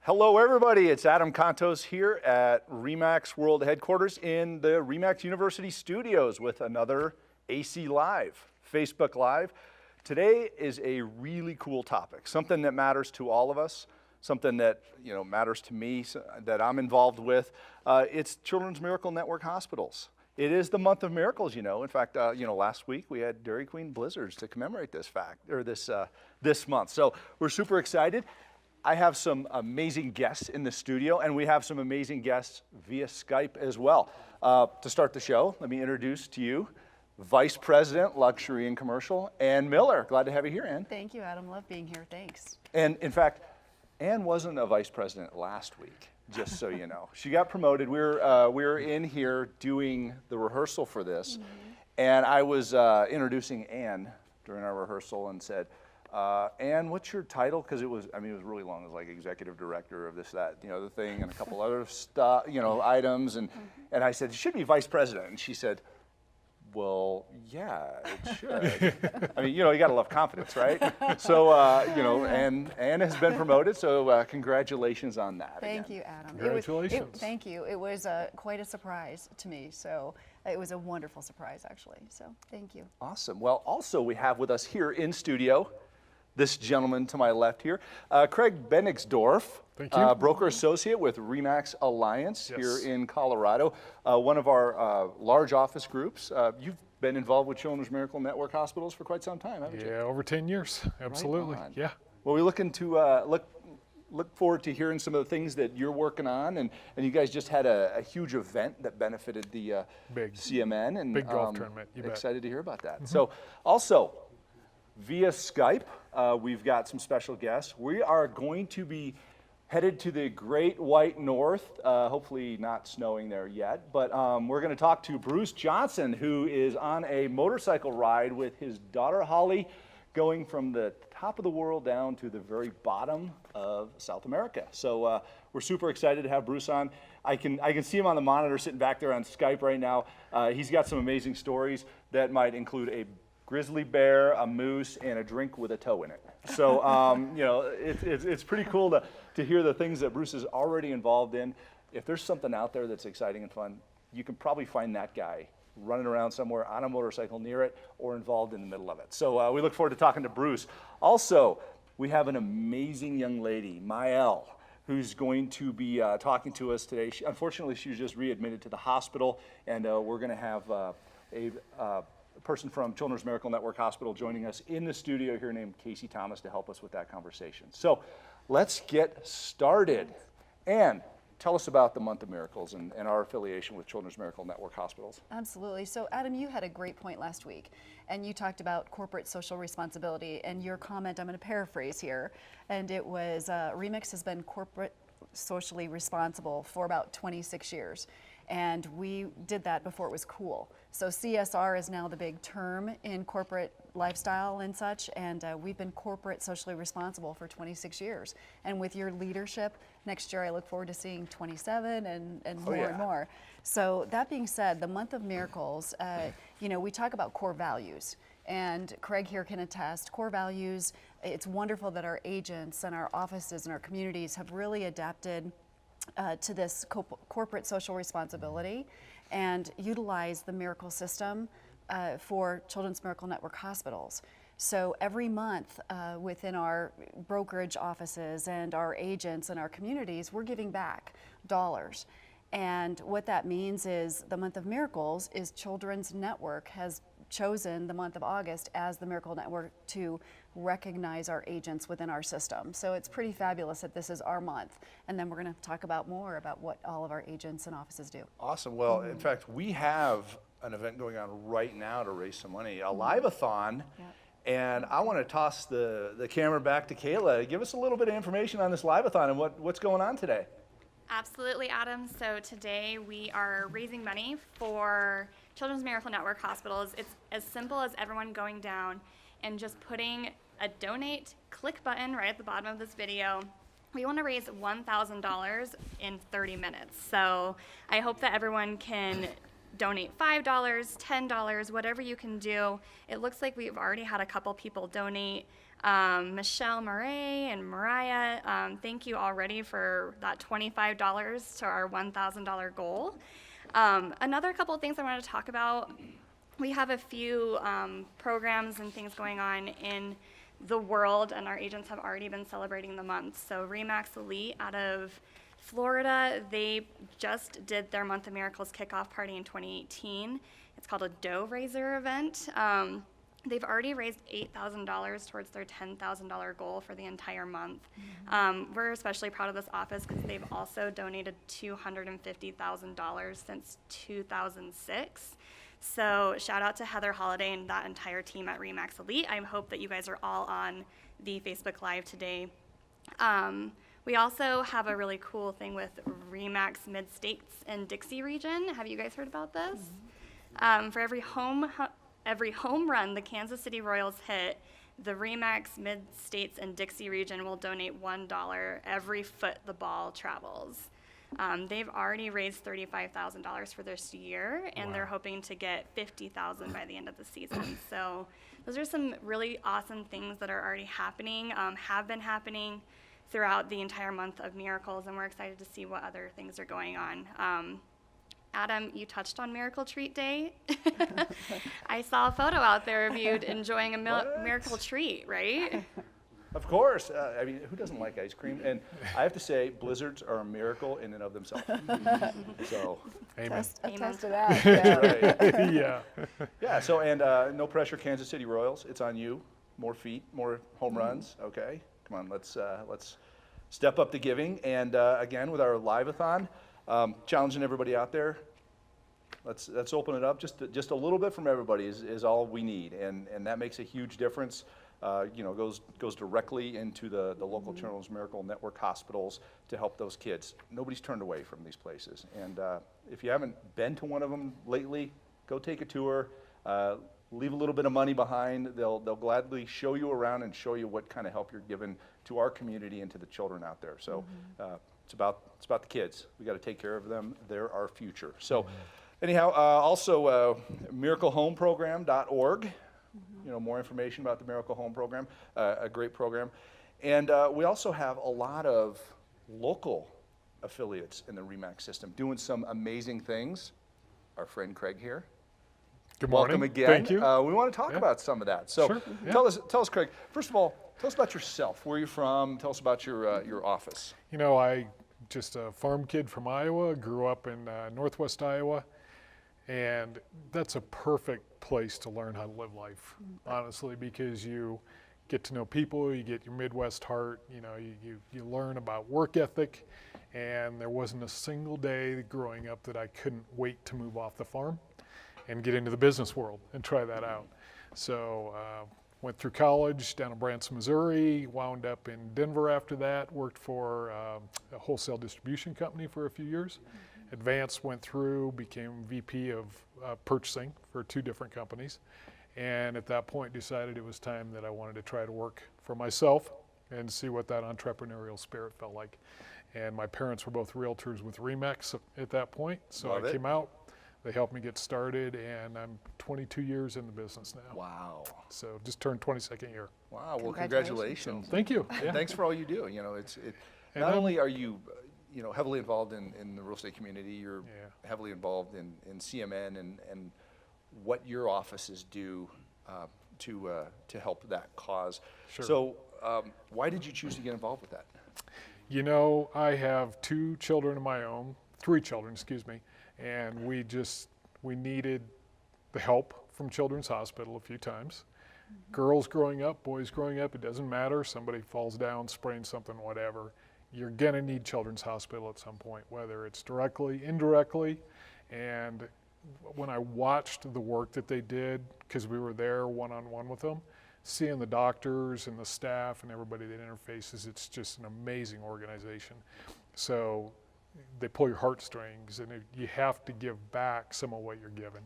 Hello everybody, it's Adam Contos here at RE/MAX World Headquarters in the RE/MAX University Studios with another AC Live, Facebook Live. Today is a really cool topic, something that matters to all of us, something that matters to me, that I'm involved with. It's Children's Miracle Network hospitals. It is the month of miracles, In fact, last week we had Dairy Queen blizzards to commemorate this month. So we're super excited. I have some amazing guests in the studio, and we have some amazing guests via Skype as well. To start the show, let me introduce to you Vice President, Luxury and Commercial, Ann Miller. Glad to have you here, Ann. Thank you, Adam. Love being here. Thanks. And in fact, Ann wasn't a vice president last week, just so you know. She got promoted. We were in here doing the rehearsal for this, and I was introducing Ann during our rehearsal and said, Ann, what's your title? Because it was really long. It was like executive director of this, that, the thing, and a couple other stuff, items. And I said, it should be vice president. And she said, well, yeah, it should. You gotta love confidence, right? So, Ann has been promoted. So, congratulations on that. Thank you, Adam. Congratulations. Thank you. It was quite a surprise to me. So, it was a wonderful surprise, actually. So, thank you. Awesome. Well, also we have with us here in studio this gentleman to my left here, Craig Benigsdorf, Thank you. Broker Associate with RE/MAX Alliance here in Colorado, one of our large office groups. You've been involved with Children's Miracle Network hospitals for quite some time, haven't you? Yeah, over 10 years, absolutely, Right on. yeah. Well, we're looking to look forward to hearing some of the things that you're working on, and you guys just had a huge event that benefited the Big. CMN, and Big golf tournament, you bet. excited to hear about that. So also, via Skype, we've got some special guests. We are going to be headed to the Great White North, hopefully not snowing there yet, but we're going to talk to Bruce Johnson, who is on a motorcycle ride with his daughter Holly, going from the top of the world down to the very bottom of South America. So we're super excited to have Bruce on. I can see him on the monitor sitting back there on Skype right now. He's got some amazing stories that might include a grizzly bear, a moose, and a drink with a toe in it. So, it's pretty cool to hear the things that Bruce is already involved in. If there's something out there that's exciting and fun, you can probably find that guy running around somewhere on a motorcycle near it or involved in the middle of it. So we look forward to talking to Bruce. Also, we have an amazing young lady, Mael, who's going to be talking to us today. Unfortunately, she was just readmitted to the hospital, and we're going to have a person from Children's Miracle Network Hospital joining us in the studio here named Casey Thomas to help us with that conversation. So let's get started. Ann, tell us about the Month of Miracles and our affiliation with Children's Miracle Network Hospitals. Absolutely. So, Adam, you had a great point last week, and you talked about corporate social responsibility, and your comment, I'm going to paraphrase here, and it was RE/MAX has been corporate socially responsible for about 26 years. And we did that before it was cool. So CSR is now the big term in corporate lifestyle and such, and we've been corporate socially responsible for 26 years. And with your leadership, next year I look forward to seeing 27 and more and more. So that being said, the Month of Miracles, we talk about core values. And Craig here can attest, core values, it's wonderful that our agents and our offices and our communities have really adapted to this corporate social responsibility and utilize the miracle system for Children's Miracle Network hospitals. So every month within our brokerage offices and our agents and our communities, we're giving back dollars. And what that means is the Month of Miracles is Children's Network has chosen the month of August as the Miracle Network to recognize our agents within our system. So it's pretty fabulous that this is our month. And then we're going to talk about more about what all of our agents and offices do. Awesome. Well, in fact, we have an event going on right now to raise some money, a live-a-thon. Yep. And I want to toss the camera back to Kayla. Give us a little bit of information on this live-a-thon and what's going on today. Absolutely, Adam. So today we are raising money for Children's Miracle Network hospitals. It's as simple as everyone going down and just putting a donate click button right at the bottom of this video. We want to raise $1,000 in 30 minutes. So I hope that everyone can donate $5, $10, whatever you can do. It looks like we've already had a couple people donate Michelle Murray and Mariah, thank you already for that $25 to our $1,000 goal. Another couple of things I wanted to talk about. We have a few programs and things going on in the world, and our agents have already been celebrating the month. So Remax Elite out of Florida, they just did their Month of Miracles kickoff party in 2018. It's called a dough raiser event. They've already raised $8,000 towards their $10,000 goal for the entire month. We're especially proud of this office because they've also donated $250,000 since 2006. So shout out to Heather Holliday and that entire team at Remax Elite. I hope that you guys are all on the Facebook Live today. We also have a really cool thing with Remax Mid-States and Dixie region. Have you guys heard about this? For every home run the Kansas City Royals hit, the Remax Mid-States and Dixie region will donate $1 every foot the ball travels. They've already raised $35,000 for this year, and they're hoping to get $50,000 by the end of the season. So those are some really awesome things that are already happening, have been happening throughout the entire month of Miracles, and we're excited to see what other things are going on. Adam, you touched on Miracle Treat Day. I saw a photo out there of you enjoying a miracle treat, right? Of course. I mean, who doesn't like ice cream? And I have to say, blizzards are a miracle in and of themselves. So, Amen. Attest to that. Yeah. right. Yeah. Yeah. So, and no pressure, Kansas City Royals. It's on you. More feet, more home runs. Okay. Come on. Let's step up the giving. And again, with our live-a-thon, challenging everybody out there. Let's open it up. Just a little bit from everybody is all we need, and that makes a huge difference. Goes directly into the local Children's Miracle Network hospitals to help those kids. Nobody's turned away from these places. And if you haven't been to one of them lately, go take a tour. Leave a little bit of money behind. They'll gladly show you around and show you what kind of help you're giving to our community and to the children out there. So it's about the kids. We got to take care of them. They're our future. So anyhow, also miraclehome.org. More information about the Miracle Home Program, a great program. And we also have a lot of local affiliates in the Remax system doing some amazing things. Our friend Craig here. Good morning. Welcome again. Thank you. We want to talk about some of that. So Sure. Yeah. tell us, Craig, first of all, tell us about yourself. Where are you from? Tell us about your office. I just a farm kid from Iowa, grew up in northwest Iowa, and that's a perfect place to learn how to live life, honestly, because you get to know people, you get your Midwest heart, you learn about work ethic, and there wasn't a single day growing up that I couldn't wait to move off the farm and get into the business world and try that out. So went through college down in Branson, Missouri, wound up in Denver after that, worked for a wholesale distribution company for a few years. Advanced, went through, became VP of purchasing for 2 different companies, and at that point decided it was time that I wanted to try to work for myself and see what that entrepreneurial spirit felt like. And my parents were both realtors with Remax at that point, so I came out. They helped me get started, and I'm 22 years in the business now. Wow. So just turned 22nd year. Wow. Well, congratulations. Thank you. Yeah. Thanks for all you do. Not only are you heavily involved in the real estate community, you're heavily involved in CMN and what your offices do to help that cause. Sure. So why did you choose to get involved with that? I have 2 children of my own, 3 children, excuse me, and we needed the help from Children's Hospital a few times. Girls growing up, boys growing up, it doesn't matter. Somebody falls down, sprains something, whatever. You're going to need Children's Hospital at some point, whether it's directly, indirectly. And when I watched the work that they did, because we were there one-on-one with them, seeing the doctors and the staff and everybody that interfaces, it's just an amazing organization. So they pull your heartstrings, and you have to give back some of what you're given.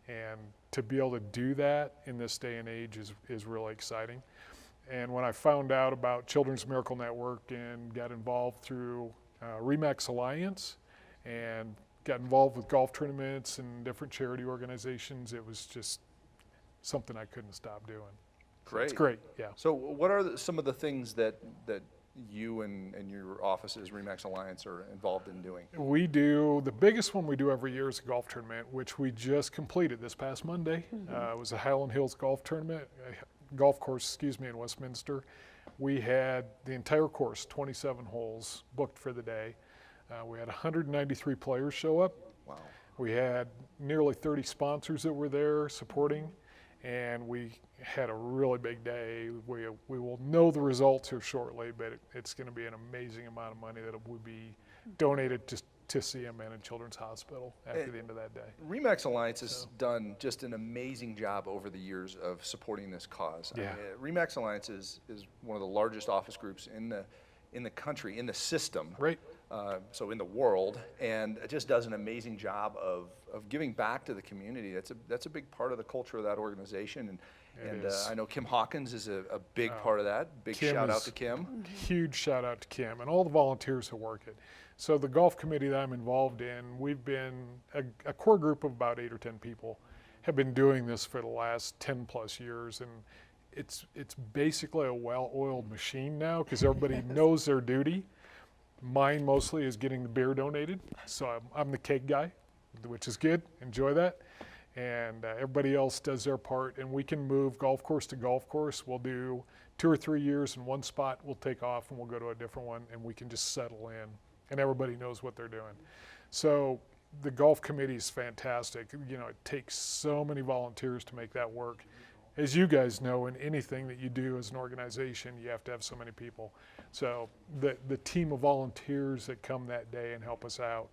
And to be able to do that in this day and age is really exciting. And when I found out about Children's Miracle Network and got involved through Remax Alliance and got involved with golf tournaments and different charity organizations, it was just something I couldn't stop doing. Great. It's great, yeah. So what are some of the things that you and your offices, Remax Alliance, are involved in doing? We do, the biggest one we do every year is a golf tournament, which we just completed this past Monday. It was a Highland Hills golf tournament, golf course, in Westminster. We had the entire course, 27 holes, booked for the day. We had 193 players show up. Wow. We had nearly 30 sponsors that were there supporting, and we had a really big day. We will know the results here shortly, but it's going to be an amazing amount of money that will be donated to CMN and Children's Hospital after the end of that day. Remax Alliance has done just an amazing job over the years of supporting this cause. Yeah. Remax Alliance is one of the largest office groups in the country, in the system. Right. So in the world, and it just does an amazing job of giving back to the community. That's a big part of the culture of that organization, and I know Kim Hawkins is a big part of that. Big Kim shout out is- to Kim. Huge shout out to Kim and all the volunteers who work it. So the golf committee that I'm involved in, we've been a core group of about 8 or 10 people have been doing this for the last 10 plus years, and it's basically a well-oiled machine now because everybody knows their duty. Mine mostly is getting the beer donated, so I'm the cake guy, which is good. Enjoy that. And everybody else does their part, and we can move golf course to golf course. We'll do 2 or 3 years in one spot. We'll take off and we'll go to a different one, and we can just settle in, and everybody knows what they're doing. So the golf committee is fantastic. You know, it takes so many volunteers to make that work. As you guys know, in anything that you do as an organization, you have to have so many people. So the team of volunteers that come that day and help us out,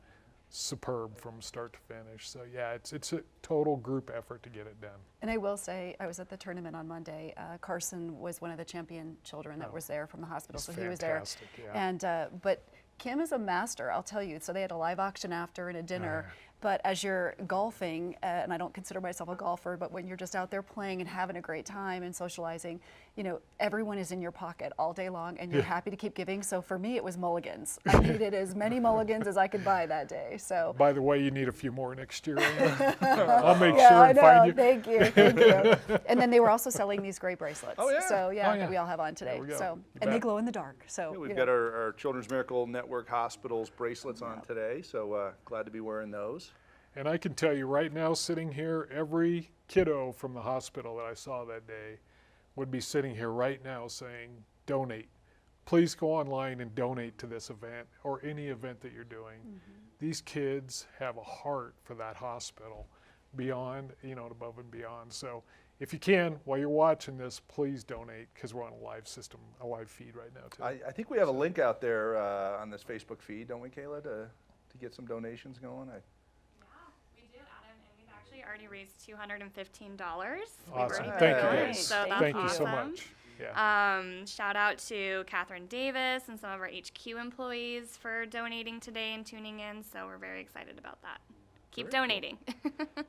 superb from start to finish. So yeah, it's a total group effort to get it done. And I will say, I was at the tournament on Monday. Carson was one of the champion children that was there from the hospital, so he was there. Fantastic, yeah. And but Kim is a master, I'll tell you. So they had a live auction after and a dinner. But as you're golfing, and I don't consider myself a golfer, but when you're just out there playing and having a great time and socializing, you know, everyone is in your pocket all day long, and you're happy to keep giving. So for me, it was mulligans. I needed as many mulligans as I could buy that day. So. By the way, you need a few more next year. I'll make Yeah, sure I and know. find you. Thank you, thank you. And then they were also selling these great bracelets. Oh, yeah. So yeah, Oh, yeah. that we all have on today. There we go. So You and they bet. glow in the dark. So We've you got know. our Children's Miracle Network Hospitals bracelets on today, so glad to be wearing those. And I can tell you right now, sitting here, every kiddo from the hospital that I saw that day would be sitting here right now saying, donate. Please go online and donate to this event or any event that you're doing. These kids have a heart for that hospital beyond, you know, above and beyond. So if you can, while you're watching this, please donate because we're on a live system, a live feed right now too. I think we have a link out there on this Facebook feed, don't we, Kayla, to get some donations going? Yeah, we do, Adam, and we've actually already raised $215. We've Awesome. already Thank put you it in, guys. So that's Thank you awesome. so much. Yeah. Shout out to Catherine Davis and some of our HQ employees for donating today and tuning in. So we're very excited about that. Keep donating.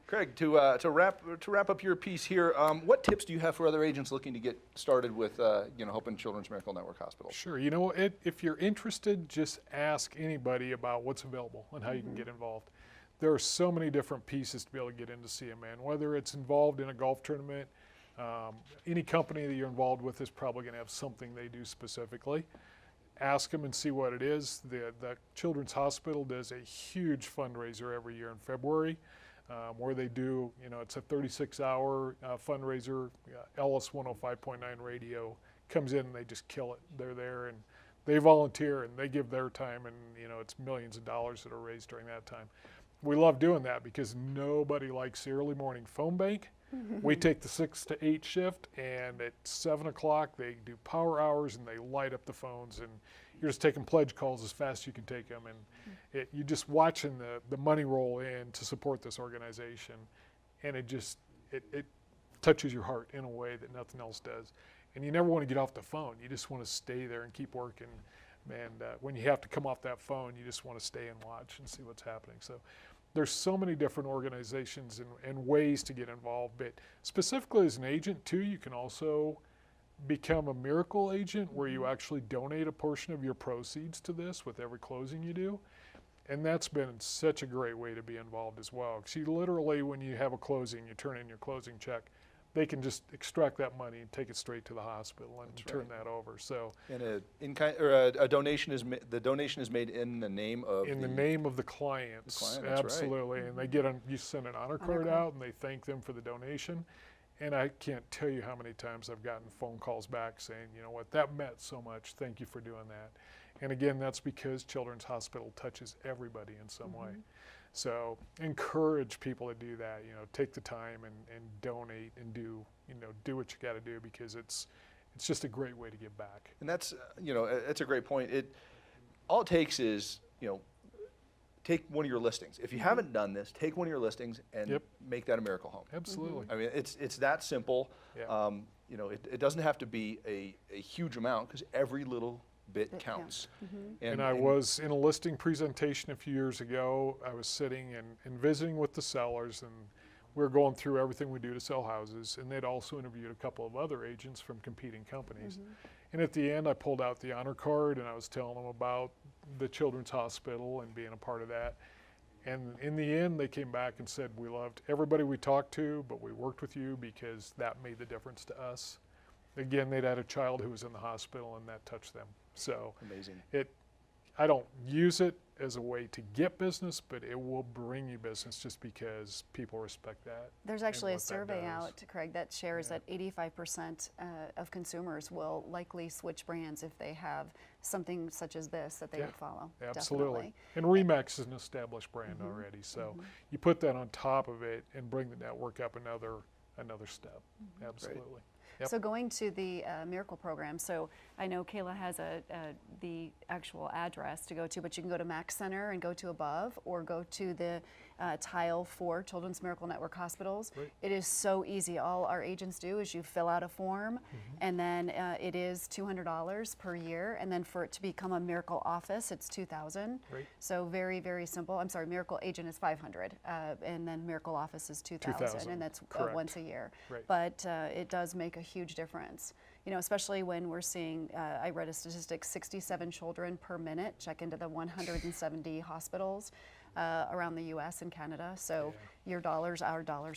Craig, to wrap up your piece here, what tips do you have for other agents looking to get started with helping Children's Miracle Network Hospitals? Sure. You know, if you're interested, just ask anybody about what's available and how you can get involved. There are so many different pieces to be able to get into CMN, whether it's involved in a golf tournament. Any company that you're involved with is probably going to have something they do specifically. Ask them and see what it is. The Children's Hospital does a huge fundraiser every year in February where they do, you know, it's a 36-hour fundraiser. Ellis 105.9 radio comes in and they just kill it. They're there and they volunteer and they give their time, and, you know, it's millions of dollars that are raised during that time. We love doing that because nobody likes the early morning phone bank. We take the 6 to 8 shift, and at 7 o'clock they do power hours and they light up the phones, and you're just taking pledge calls as fast as you can take them, and you're just watching the money roll in to support this organization, and it touches your heart in a way that nothing else does. And you never want to get off the phone. You just want to stay there and keep working. And when you have to come off that phone, you just want to stay and watch and see what's happening. So there's so many different organizations and ways to get involved. But specifically as an agent too, you can also become a miracle agent where you actually donate a portion of your proceeds to this with every closing you do. And that's been such a great way to be involved as well. Because you literally, when you have a closing, you turn in your closing check. they can just extract that money and take it straight to the hospital and turn that over. So And a donation is the donation is made in the name of in the name of the clients, client, that's right. absolutely. And they get you send an honor card out, and they thank them for the donation. And I can't tell you how many times I've gotten phone calls back saying, you know what, that meant so much. Thank you for doing that. And again, that's because Children's Hospital touches everybody in some way. So encourage people to do that. You know, take the time and donate and do what you got to do, because it's just a great way to give back. And that's that's a great point. All it takes is take one of your listings. If you haven't done this, take one of your listings and make that a Miracle Home. Absolutely. I mean, it's that simple. Yeah. It doesn't have to be a huge amount, because every little bit counts. And I was in a listing presentation a few years ago. I was sitting and visiting with the sellers, and we were going through everything we do to sell houses, and they'd also interviewed a couple of other agents from competing companies. And at the end, I pulled out the honor card, and I was telling them about the Children's Hospital and being a part of that. And in the end, they came back and said, we loved everybody we talked to, but we worked with you because that made the difference to us. Again, they'd had a child who was in the hospital, and that touched them. So Amazing. I don't use it as a way to get business, but it will bring you business just because people respect that. There's actually a what that survey does. out, Craig, that shares that 85% of consumers will likely switch brands if they have something such as this that they would follow. Absolutely. Definitely. And Remax is an established brand already, so you put that on top of it and bring the network up another step. Absolutely. Yep. So going to the Miracle program, so I know Kayla has the actual address to go to, but you can go to Max Center and go to above, or go to the tile for Children's Miracle Network Hospitals. Right. It is so easy. All our agents do is you fill out a form, and then it is $200 per year, and then for it to become a Miracle Office, it's $2,000. Right. So very, very simple. I'm sorry, Miracle Agent is $500, and then Miracle Office is $2,000, and that's Correct. once a year. Right. But it does make a huge difference. You know, especially when we're seeing, I read a statistic, 67 children per minute check into the 170 hospitals around the U.S. and Canada. So our dollars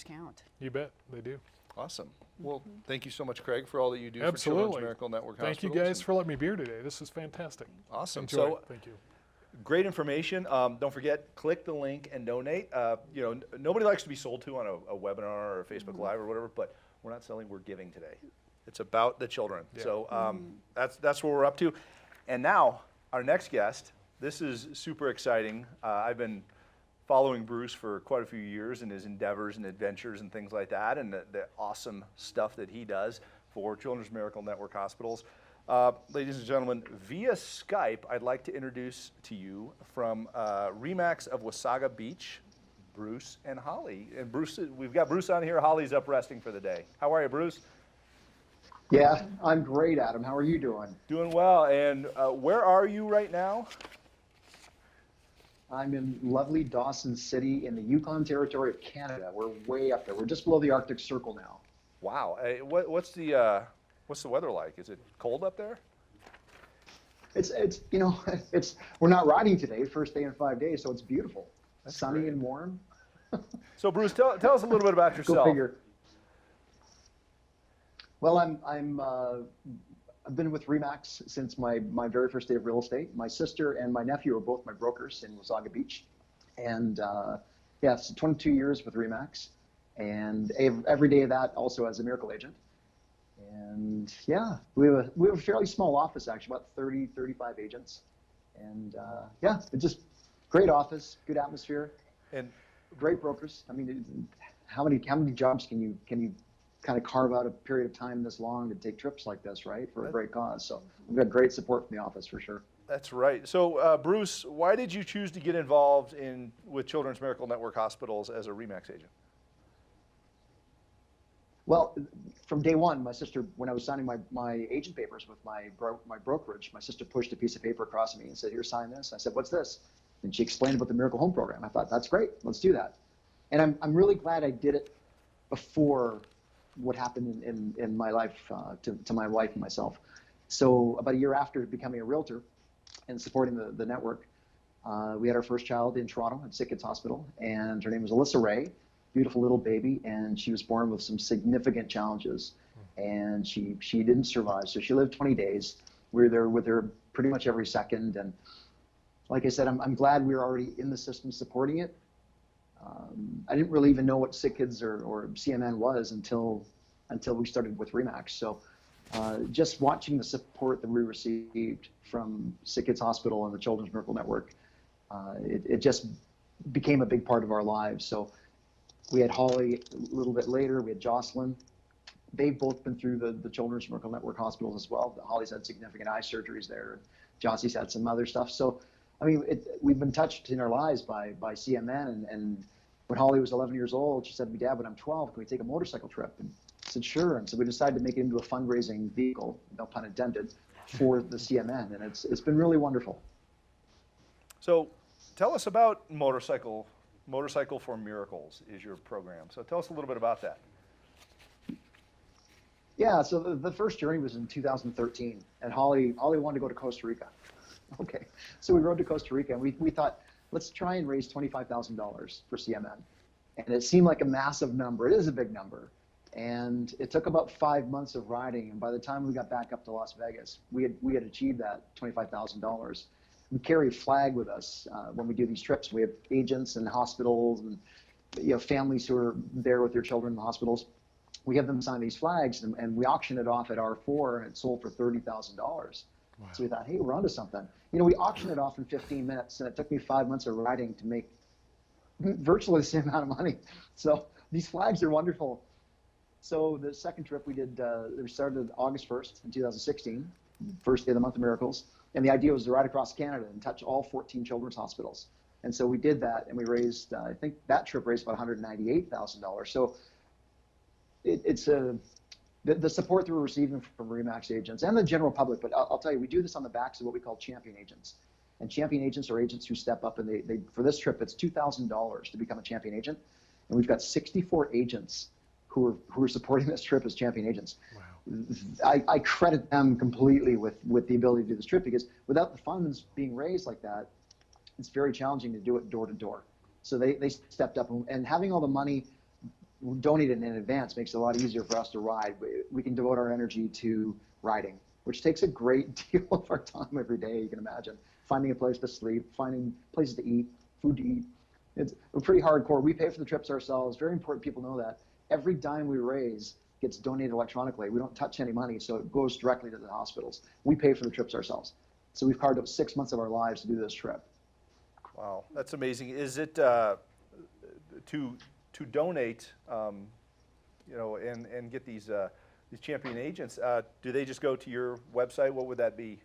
count. You bet, they do. Awesome. Well, thank you so much, Craig, for all that you do for Absolutely. Children's Miracle Network Thank you Hospitals. guys for letting me be here today. This is fantastic. Awesome. Enjoy. So, Thank you. great information. Don't forget, click the link and donate. Nobody likes to be sold to on a webinar or a Facebook Live or whatever, but we're not selling, we're giving today. It's about the children. Yeah. So that's what we're up to. And now, our next guest, this is super exciting. I've been following Bruce for quite a few years in his endeavors and adventures and things like that, and the awesome stuff that he does for Children's Miracle Network Hospitals. Ladies and gentlemen, via Skype, I'd like to introduce to you from Remax of Wasaga Beach, Bruce and Holly. And Bruce, we've got Bruce on here. Holly's up resting for the day. How are you, Bruce? Yeah, I'm great, Adam. How are you doing? Doing well. And where are you right now? I'm in lovely Dawson City in the Yukon Territory of Canada. We're way up there. We're just below the Arctic Circle now. Wow. What's the weather like? Is it cold up there? It's we're not riding today, first day in 5 days, so it's beautiful. That's Sunny great. and warm. So Bruce, tell us a little bit about Go yourself. figure. Well, I've been with Remax since my very first day of real estate. My sister and my nephew are both my brokers in Wasaga Beach, and so 22 years with Remax, and every day of that also as a miracle agent. And yeah, we have a fairly small office, actually, about 35 agents, and it's just great office, good atmosphere, And great brokers. I mean, how many jobs can you kind of carve out a period of time this long to take trips like this, right, for a great cause? So we've got great support from the office for sure. that's right. So Bruce, why did you choose to get involved with Children's Miracle Network Hospitals as a Remax agent? Well, from day one, my sister, when I was signing my agent papers with my brokerage, my sister pushed a piece of paper across to me and said, "Here, sign this." I said, "What's this?" And she explained about the Miracle Home program. I thought, that's great. Let's do that. And I'm really glad I did it before what happened in my life to my wife and myself. So about a year after becoming a realtor and supporting the network, we had our first child in Toronto at Sick Kids Hospital, and her name was Alyssa Ray. beautiful little baby, and she was born with some significant challenges, and she didn't survive. So she lived 20 days. We were there with her pretty much every second, and like I said, I'm glad we were already in the system supporting it. I didn't really even know what Sick Kids or CMN was until we started with Remax. So just watching the support that we received from Sick Kids Hospital and the Children's Miracle Network, it just became a big part of our lives. So we had Holly a little bit later, we had Jocelyn. They've both been through the Children's Miracle Network hospitals as well. Holly's had significant eye surgeries there. Jossie's had some other stuff. So, I mean, we've been touched in our lives by CMN. And when Holly was 11 years old, she said to me, Dad, when I'm 12, can we take a motorcycle trip? And I said, sure. And so we decided to make it into a fundraising vehicle, no pun intended, for the CMN. And it's been really wonderful. So tell us about Motorcycle for Miracles is your program. So tell us a little bit about that. Yeah, so the first journey was in 2013, and Holly wanted to go to Costa Rica. Okay, so we rode to Costa Rica, and we thought, let's try and raise $25,000 for CMN. And it seemed like a massive number. It is a big number. And it took about 5 months of riding, and by the time we got back up to Las Vegas, we had achieved that $25,000. We carry a flag with us when we do these trips. We have agents and hospitals and families who are there with their children in the hospitals. We have them sign these flags, and we auction it off at R4, and it sold for $30,000. Wow. So we thought, hey, we're onto something. We auctioned it off in 15 minutes, and it took me 5 months of riding to make virtually the same amount of money. So these flags are wonderful. So the second trip we did, we started August 1st in 2016, first day of the month of miracles. And the idea was to ride across Canada and touch all 14 children's hospitals. And so we did that, and we raised, I think that trip raised about $198,000. So it's the support that we're receiving from Remax agents and the general public. But I'll tell you, we do this on the backs of what we call champion agents. And champion agents are agents who step up, and they for this trip, it's $2,000 to become a champion agent. And we've got 64 agents who are supporting this trip as champion agents. Wow. I credit them completely with the ability to do this trip, because without the funds being raised like that, it's very challenging to do it door to door. So they stepped up, and having all the money donated in advance makes it a lot easier for us to ride. We can devote our energy to riding, which takes a great deal of our time every day, you can imagine. Finding a place to sleep, finding places to eat, food to eat. We're pretty hardcore. We pay for the trips ourselves. Very important people know that. Every dime we raise gets donated electronically. We don't touch any money, so it goes directly to the hospitals. We pay for the trips ourselves. So we've carved out 6 months of our lives to do this trip. Wow, that's amazing. Is it to donate, and get these champion agents? Do they just go to your website? What would that be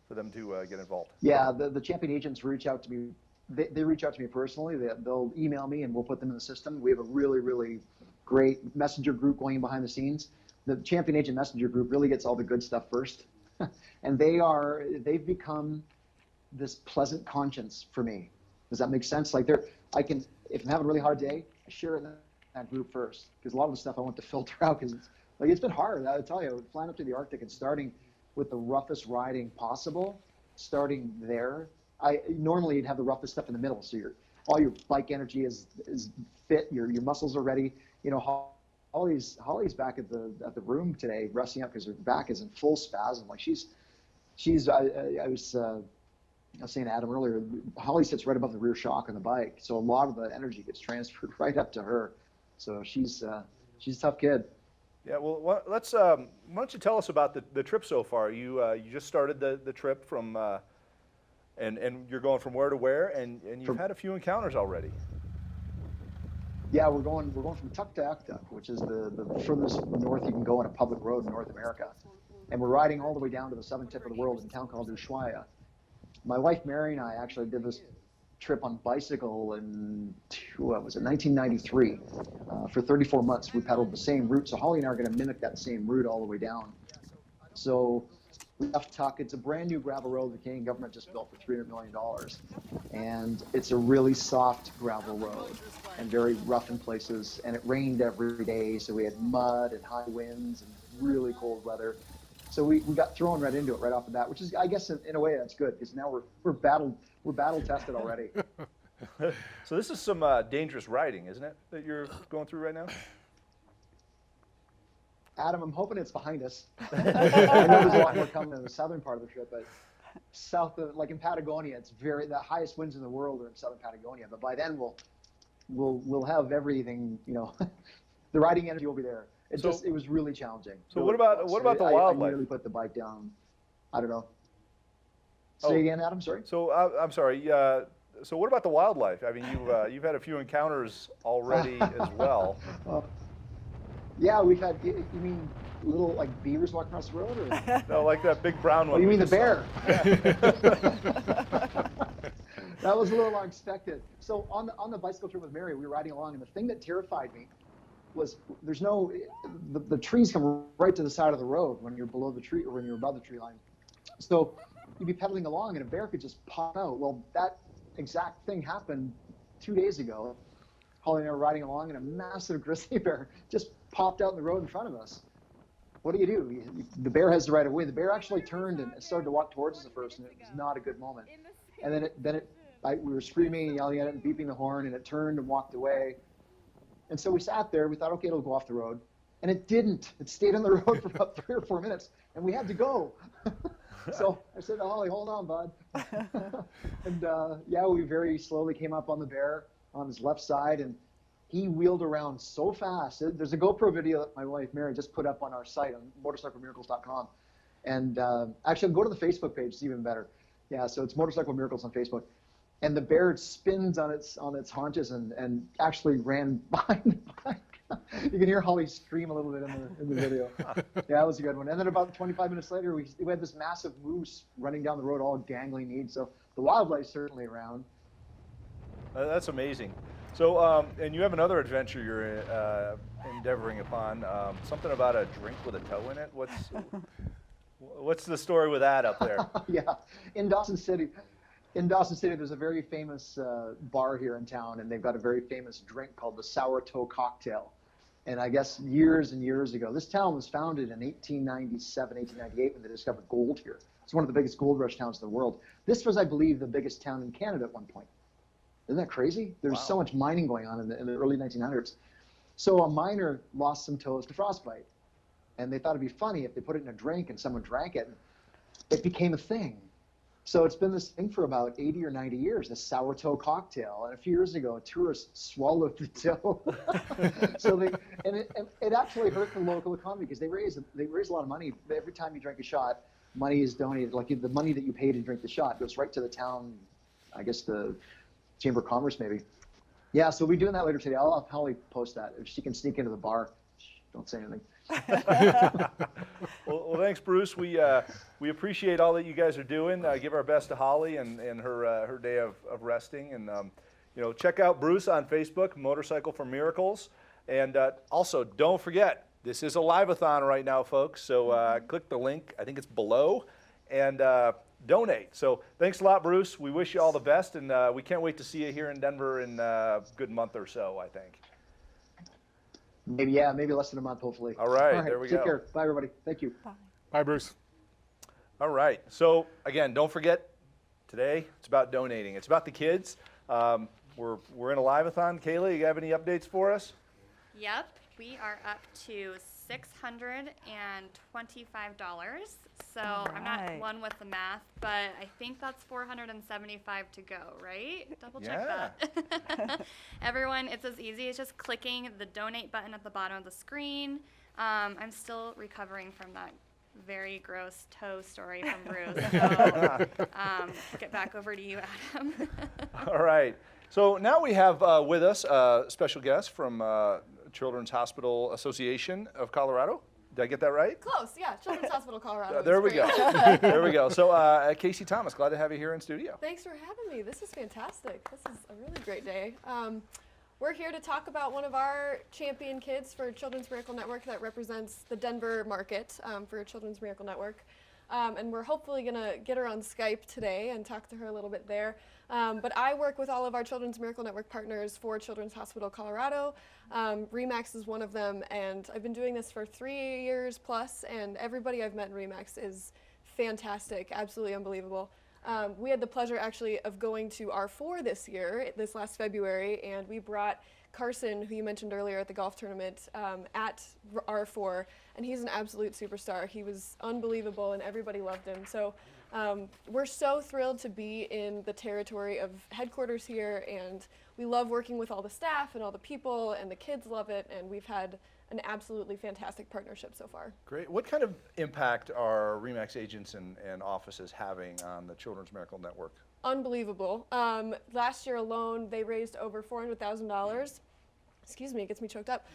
for them to get involved? Yeah, the champion agents reach out to me. They reach out to me personally. They'll email me, and we'll put them in the system. We have a really, really great messenger group going behind the scenes. The champion agent messenger group really gets all the good stuff first, and they've become this pleasant conscience for me. Does that make sense? Like if I'm having a really hard day, I share it in that group first, because a lot of the stuff I want to filter out, because it's been hard. I'll tell you, flying up to the Arctic and starting with the roughest riding possible, starting there. Normally you'd have the roughest stuff in the middle, so all your bike energy is fit, your muscles are ready. Holly's back at the room today, resting up because her back is in full spasm. Like I was saying to Adam earlier, Holly sits right above the rear shock on the bike, so a lot of the energy gets transferred right up to her. So she's a tough kid. Yeah, well, why don't you tell us about the trip so far? You just started the trip from, and you're going from where to where, and you've had a few encounters already. Yeah, we're going from Tuk to Uktuk, which is the furthest north you can go on a public road in North America, and we're riding all the way down to the southern tip of the world in a town called Ushuaia. My wife Mary and I actually did this trip on bicycle in 1993. For 34 months, we pedaled the same route. So Holly and I are going to mimic that same route all the way down. So we left Tuk. It's a brand new gravel road the Canadian government just built for $300 million. And it's a really soft gravel road and very rough in places. And it rained every day, so we had mud and high winds and really cold weather. So we got thrown right into it right off the bat, which is, I guess, in a way, that's good, because now we're battle tested already. So this is some dangerous riding, isn't it, that you're going through right now? Adam, I'm hoping it's behind us. I know there's a lot more coming in the southern part of the trip, but south of, like in Patagonia, the highest winds in the world are in southern Patagonia. But by then we'll have everything, you know, the riding energy will be there. It was really challenging. So really what about the wildlife? I nearly put the bike down. I don't know. Oh. Say again, Adam. Sorry. So I'm sorry. So what about the wildlife? I mean, you've had a few encounters already as well. Yeah, we've had. You mean little like beavers walking across the road, or? No, like that big brown one. Oh, you we mean the just saw. bear? That was a little unexpected. So on the bicycle trip with Mary, we were riding along, and the thing that terrified me was the trees come right to the side of the road when you're below the tree or when you're above the tree line. So you'd be pedaling along, and a bear could just pop out. Well, that exact thing happened 2 days ago. Holly and I were riding along, and a massive grizzly bear just popped out in the road in front of us. What do? The bear has the right of way. The bear actually turned and started to walk towards us at first, and it was not a good moment. And then we were screaming and yelling at it and beeping the horn, and it turned and walked away. And so we sat there. We thought, okay, it'll go off the road, and it didn't. It stayed on the road for about 3 or 4 minutes, and we had to go. So I said to Holly, "Hold on, bud." And yeah, we very slowly came up on the bear on his left side, and he wheeled around so fast. There's a GoPro video that my wife Mary just put up on our site on motorcyclemiracles.com. And actually, go to the Facebook page. It's even better. Yeah, so it's Motorcycle Miracles on Facebook. And the bear spins on its haunches and actually ran behind the bike. You can hear Holly scream a little bit in the video. Yeah, that was a good one. And then about 25 minutes later, we had this massive moose running down the road, all gangly kneed. So the wildlife's certainly around. That's amazing. So, and you have another adventure you're endeavoring upon. Something about a drink with a toe in it. What's the story with that up there? Yeah, in Dawson City. In Dawson City, there's a very famous bar here in town, and they've got a very famous drink called the Sour Toe Cocktail. And I guess years and years ago, this town was founded in 1897, 1898 when they discovered gold here. It's one of the biggest gold rush towns in the world. This was, I believe, the biggest town in Canada at one point. Isn't that crazy? There was so much mining going on in the early 1900s. So a miner lost some toes to frostbite, and they thought it'd be funny if they put it in a drink and someone drank it. It became a thing. So it's been this thing for about 80 or 90 years, this sour toe cocktail. And a few years ago, a tourist swallowed the toe. So it actually hurt the local economy because they raise a lot of money. Every time you drink a shot, money is donated. Like the money that you pay to drink the shot goes right to the town, I guess the Chamber of Commerce maybe. Yeah, so we'll be doing that later today. I'll have Holly post that. If she can sneak into the bar, don't say anything. Well, thanks, Bruce. We appreciate all that you guys are doing. Give our best to Holly and her day of resting. And check out Bruce on Facebook, Motorcycle for Miracles. And also, don't forget, this is a live-a-thon right now, folks. So click the link. I think it's below, and donate. So thanks a lot, Bruce. We wish you all the best, and we can't wait to see you here in Denver in a good month or so, I think. Maybe less than a month, hopefully. All right, there we go. Take care. Bye, everybody. Thank you. Bye. Bye, Bruce. All right. So again, don't forget, today it's about donating. It's about the kids. We're in a live-a-thon. Kayla, you have any updates for us? Yep, we are up to $625. So I'm not one with the math, but I think that's 475 to go, right? Double check that. Everyone, it's as easy as just clicking the donate button at the bottom of the screen. I'm still recovering from that very gross toe story from Bruce. So get back over to you, Adam. All right. So now we have with us a special guest from Children's Hospital Association of Colorado. Did I get that right? Close, yeah. Children's Hospital Colorado. There we go. There we go. So Casey Thomas, glad to have you here in studio. Thanks for having me. This is fantastic. This is a really great day. We're here to talk about one of our champion kids for Children's Miracle Network that represents the Denver market for Children's Miracle Network. And we're hopefully going to get her on Skype today and talk to her a little bit there. But I work with all of our Children's Miracle Network partners for Children's Hospital Colorado. RE/MAX is one of them, and I've been doing this for 3 years plus, and everybody I've met in RE/MAX is fantastic, absolutely unbelievable. We had the pleasure actually of going to R4 this last February, and we brought Carson, who you mentioned earlier at the golf tournament, at R4, and he's an absolute superstar. He was unbelievable, and everybody loved him. So we're so thrilled to be in the territory of headquarters here, and we love working with all the staff and all the people, and the kids love it, and we've had an absolutely fantastic partnership so far. Great. What kind of impact are RE/MAX agents and offices having on the Children's Miracle Network? Unbelievable. Last year alone, they raised over $400,000. Excuse me, it gets me choked up,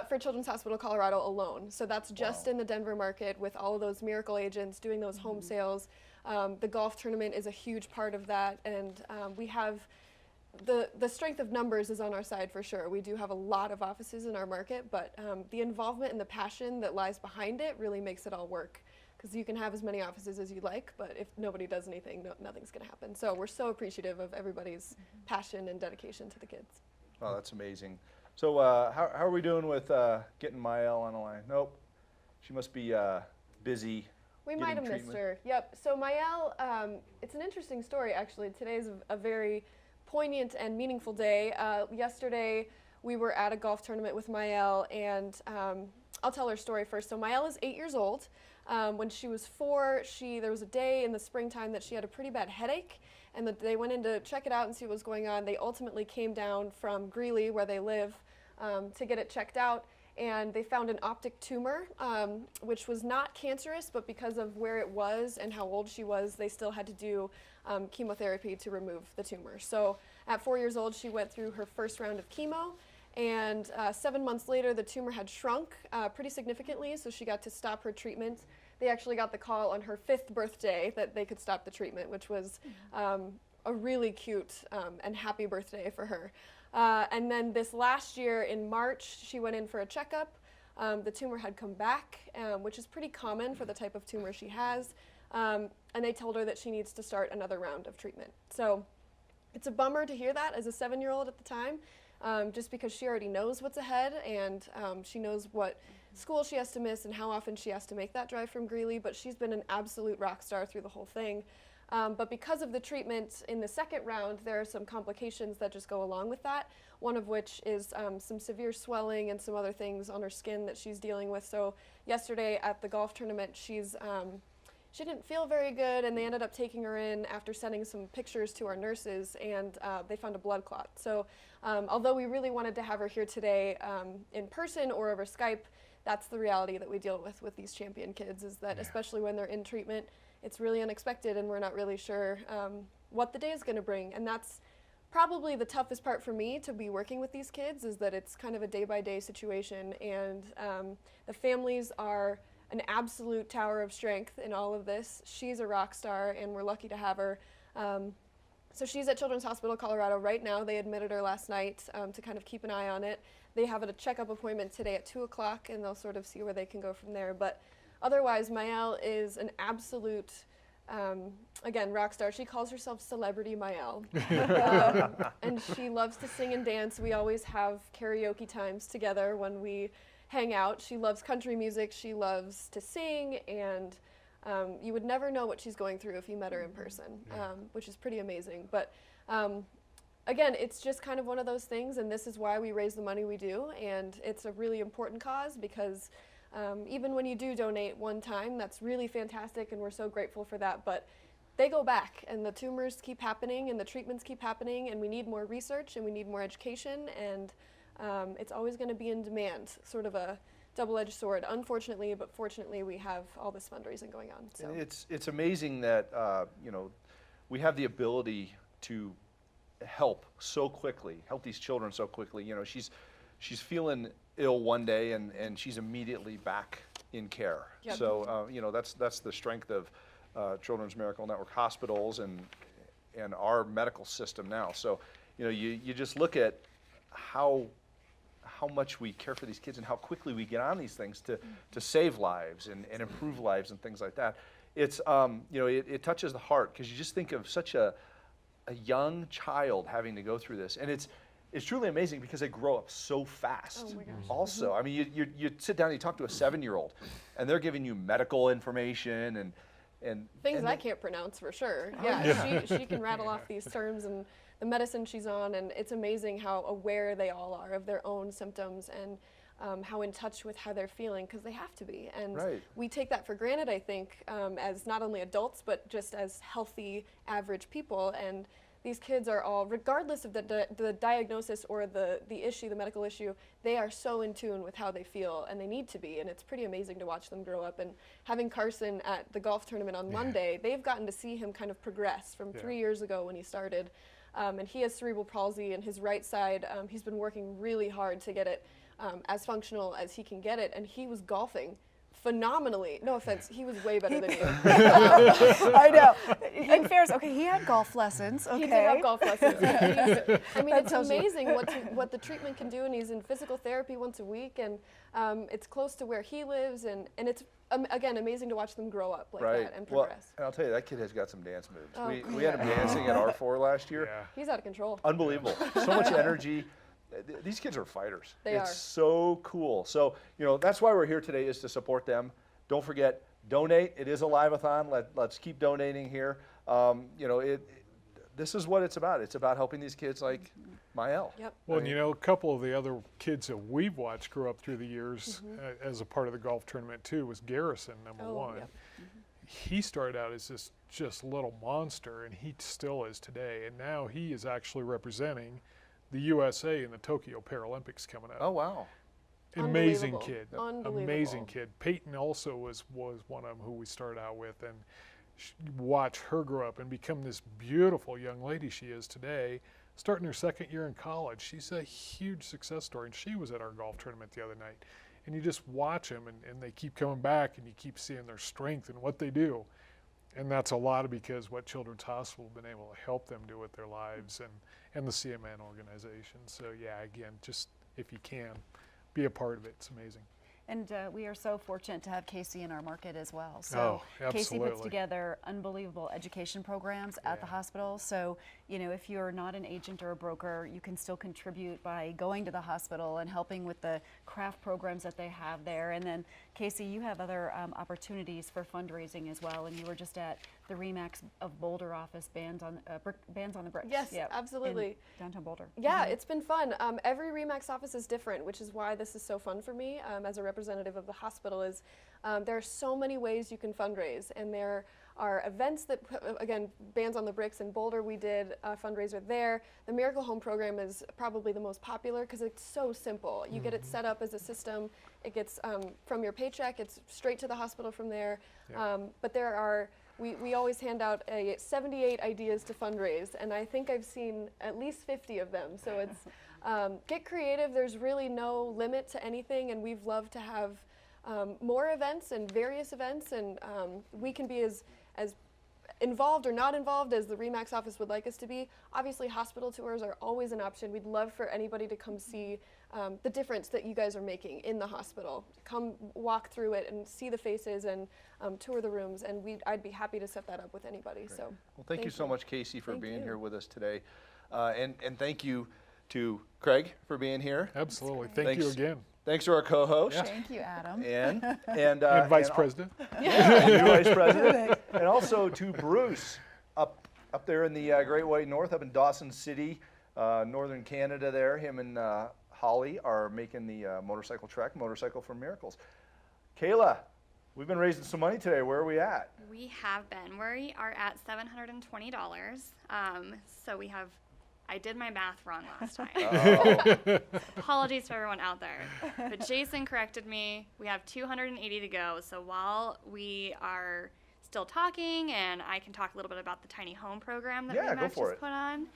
for Children's Hospital Colorado alone. So that's just in the Denver market with all of those miracle agents doing those home sales. The golf tournament is a huge part of that, and we have the strength of numbers is on our side for sure. We do have a lot of offices in our market, but the involvement and the passion that lies behind it really makes it all work. Because you can have as many offices as you like, but if nobody does anything, nothing's going to happen. So we're so appreciative of everybody's passion and dedication to the kids. Oh, that's amazing. So how are we doing with getting Mael on the line? Nope. She must be busy. We might have missed her. Yep. So Mael, it's an interesting story actually. Today's a very poignant and meaningful day. Yesterday we were at a golf tournament with Mael, and I'll tell her story first. So Mael is 8 years old. When she was 4, there was a day in the springtime that she had a pretty bad headache, and they went in to check it out and see what was going on. They ultimately came down from Greeley, where they live, to get it checked out, and they found an optic tumor, which was not cancerous, but because of where it was and how old she was, they still had to do chemotherapy to remove the tumor. So at 4 years old, she went through her first round of chemo, and 7 months later, the tumor had shrunk pretty significantly, so she got to stop her treatment. They actually got the call on her 5th birthday that they could stop the treatment, which was a really cute and happy birthday for her. And then this last year in March, she went in for a checkup. The tumor had come back, which is pretty common for the type of tumor she has. And they told her that she needs to start another round of treatment. So it's a bummer to hear that as a 7-year-old at the time, just because she already knows what's ahead, and she knows what school she has to miss and how often she has to make that drive from Greeley, but she's been an absolute rock star through the whole thing. But because of the treatment in the second round, there are some complications that just go along with that, one of which is some severe swelling and some other things on her skin that she's dealing with. So yesterday at the golf tournament, she didn't feel very good, and they ended up taking her in after sending some pictures to our nurses, and they found a blood clot. So although we really wanted to have her here today in person or over Skype, that's the reality that we deal with these champion kids, is that especially when they're in treatment, it's really unexpected, and we're not really sure what the day is going to bring. And that's probably the toughest part for me to be working with these kids, is that it's kind of a day-by-day situation, and the families are an absolute tower of strength in all of this. She's a rock star, and we're lucky to have her. So she's at Children's Hospital Colorado right now. They admitted her last night to kind of keep an eye on it. They have a checkup appointment today at 2 o'clock, and they'll sort of see where they can go from there. But otherwise, Mael is an absolute, again, rock star. She calls herself Celebrity Mael. And she loves to sing and dance. We always have karaoke times together when we hang out. She loves country music. She loves to sing, and you would never know what she's going through if you met her in person, which is pretty amazing. But again, it's just kind of one of those things, and this is why we raise the money we do, and it's a really important cause, because even when you do donate one time, that's really fantastic, and we're so grateful for that, but they go back, and the tumors keep happening, and the treatments keep happening, and we need more research, and we need more education, and it's always going to be in demand, sort of a double-edged sword, unfortunately, but fortunately we have all this fundraising going on. So It's amazing that we have the ability to help so quickly, help these children so quickly. You know, she's feeling ill one day, and she's immediately back in care. Yep. So you know, that's the strength of Children's Miracle Network hospitals and our medical system now. So you know, you just look at how much we care for these kids and how quickly we get on these things to save lives and improve lives and things like that. It's you know, it touches the heart, because you just think of such a young child having to go through this, and it's truly amazing because they grow up so fast. Oh my gosh. Also, I mean, you sit down and you talk to a 7-year-old, and they're giving you medical information, and Things and I then- can't pronounce for sure. Yeah, she can rattle off these terms and the medicine she's on, and it's amazing how aware they all are of their own symptoms and how in touch with how they're feeling, because they have to be. And Right. we take that for granted, I think, as not only adults, but just as healthy, average people. And these kids are all, regardless of the diagnosis or the issue, the medical issue, they are so in tune with how they feel, and they need to be. And it's pretty amazing to watch them grow up. And having Carson at the golf tournament on Monday, they've gotten to see him kind of progress from 3 years ago when he started. And he has cerebral palsy in his right side. He's been working really hard to get it as functional as he can get it, and he was golfing phenomenally. No offense, he was way better than you. I know. In fairness, okay, he had golf lessons. Okay. He did have golf lessons. I mean, it's tells you. amazing what the treatment can do, and he's in physical therapy once a week, and it's close to where he lives, and it's again amazing to watch them grow up like that and Well, progress. and I'll tell you, that kid has got some dance moves. Oh, We had him dancing at R4 last year. Yeah. He's out of control. Unbelievable. So much energy. These kids are fighters. They it's are. so cool. So, that's why we're here today, is to support them. Don't forget, donate. It is a live-a-thon. Let's keep donating here. This is what it's about. It's about helping these kids like Mael. Yep. Well, and a couple of the other kids that we've watched grow up through the years as a part of the golf tournament too was Garrison, number Oh, one. yep. He started out as this just little monster, and he still is today. And now he is actually representing the USA in the Tokyo Paralympics coming up. Oh, wow. Amazing Unbelievable. kid. Unbelievable. Amazing kid. Peyton also was one of them who we started out with, and watch her grow up and become this beautiful young lady she is today, starting her second year in college. She's a huge success story, and she was at our golf tournament the other night. And you just watch them, and they keep coming back, and you keep seeing their strength and what they do. And that's a lot of because what Children's Hospital have been able to help them do with their lives, and the CMN organization. So yeah, again, just if you can, be a part of it. It's amazing. And we are so fortunate to have Casey in our market as well. So Oh, Casey puts absolutely. together unbelievable education programs at the hospital. So, if you're not an agent or a broker, you can still contribute by going to the hospital and helping with the craft programs that they have there. And then, Casey, you have other opportunities for fundraising as well. And you were just at the RE/MAX of Boulder office, Bands on the Bricks. Yes, in absolutely. downtown Boulder. Yeah, it's been fun. Every RE/MAX office is different, which is why this is so fun for me as a representative of the hospital. Is there are so many ways you can fundraise, and there are events that, again, Bands on the Bricks in Boulder, we did a fundraiser there. The Miracle Home program is probably the most popular because it's so simple. You get it set up as a system. It gets from your paycheck. It's straight to the hospital from there. But there are. We always hand out 78 ideas to fundraise, and I think I've seen at least 50 of them. So it's get creative. There's really no limit to anything, and we've loved to have more events and various events, and we can be as involved or not involved as the RE/MAX office would like us to be. Obviously, hospital tours are always an option. We'd love for anybody to come see the difference that you guys are making in the hospital. Come walk through it and see the faces and tour the rooms, and I'd be happy to set that up with anybody. So, Well, thank you so much, Casey, for Thank being you. here with us today. And thank you to Craig for being here. Absolutely. Thank you Thanks. again. Thanks to our co-host, Thank you, Adam. and And Vice and- President. Yeah, new Vice President, and also to Bruce up there in the Great White North, up in Dawson City, northern Canada. There, him and Holly are making the motorcycle trek, Motorcycle for Miracles. Kayla, we've been raising some money today. Where are we at? We have been. We are at $720. So we have. I did my math wrong last time. Oh, Apologies to everyone out there. But Jason corrected me. We have 280 to go. So while we are still talking, and I can talk a little bit about the tiny home program that Yeah, go RE/MAX for just it. put on.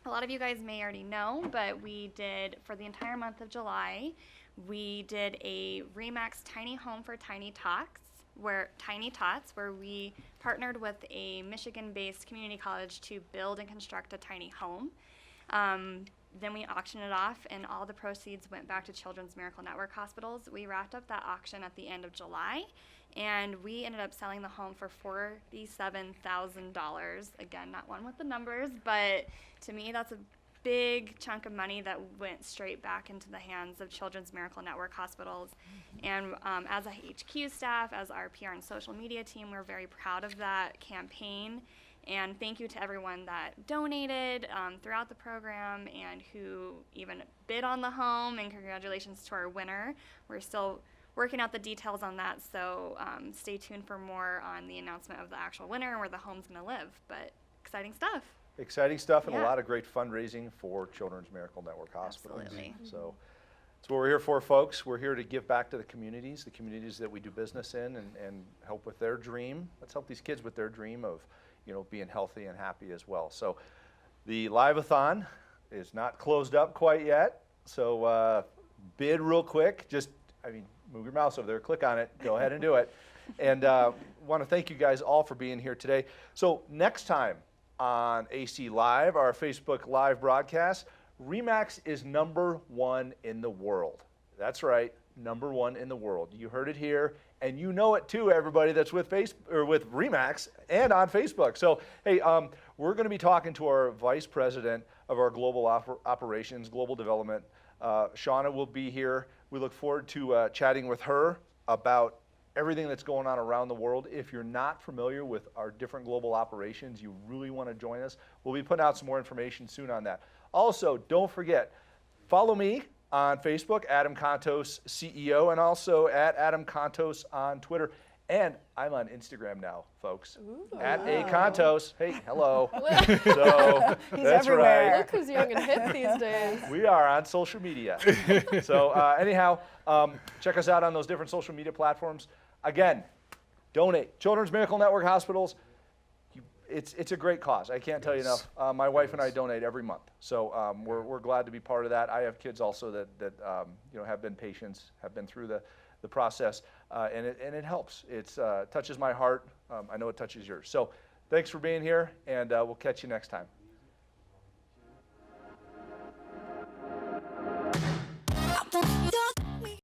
A lot of you guys may already know, but we did, for the entire month of July, we did a RE/MAX Tiny Home for Tiny Tots, where we partnered with a Michigan-based community college to build and construct a tiny home. Then we auctioned it off, and all the proceeds went back to Children's Miracle Network hospitals. We wrapped up that auction at the end of July, and we ended up selling the home for $47,000. Again, not one with the numbers, but to me, that's a big chunk of money that went straight back into the hands of Children's Miracle Network hospitals. And as a HQ staff, as our PR and social media team, we're very proud of that campaign. And thank you to everyone that donated throughout the program and who even bid on the home, and congratulations to our winner. We're still working out the details on that, so stay tuned for more on the announcement of the actual winner and where the home's going to live. But exciting stuff. Exciting stuff and a Yeah. lot of great fundraising for Children's Miracle Network Hospitals. Absolutely. So that's what we're here for, folks. We're here to give back to the communities that we do business in, and help with their dream. Let's help these kids with their dream of, being healthy and happy as well. So the Live-a-thon is not closed up quite yet. So bid real quick. Move your mouse over there, click on it, go ahead and do it. And want to thank you guys all for being here today. So next time on AC Live, our Facebook Live broadcast, RE/MAX is #1 in the world. That's right, #1 in the world. You heard it here, and you know it too, everybody that's with with RE/MAX and on Facebook. So, hey, we're going to be talking to our Vice President of our Global Operations, Global Development. Shauna will be here. We look forward to chatting with her about everything that's going on around the world. If you're not familiar with our different global operations, you really want to join us, we'll be putting out some more information soon on that. Also, don't forget, follow me on Facebook, Adam Contos CEO, and also at Adam Contos on Twitter. And I'm on Instagram now, folks. At @acontos. Hey, hello. So He's that's everywhere. right. Look who's young and hip these days. We are on social media. So anyhow, check us out on those different social media platforms. Again, donate. Children's Miracle Network Hospitals, it's a great cause. I can't tell you enough. My wife and I donate every month. So we're glad to be part of that. I have kids also that have been patients, have been through the process, and it helps. It touches my heart. I know it touches yours. So thanks for being here, and we'll catch you next time.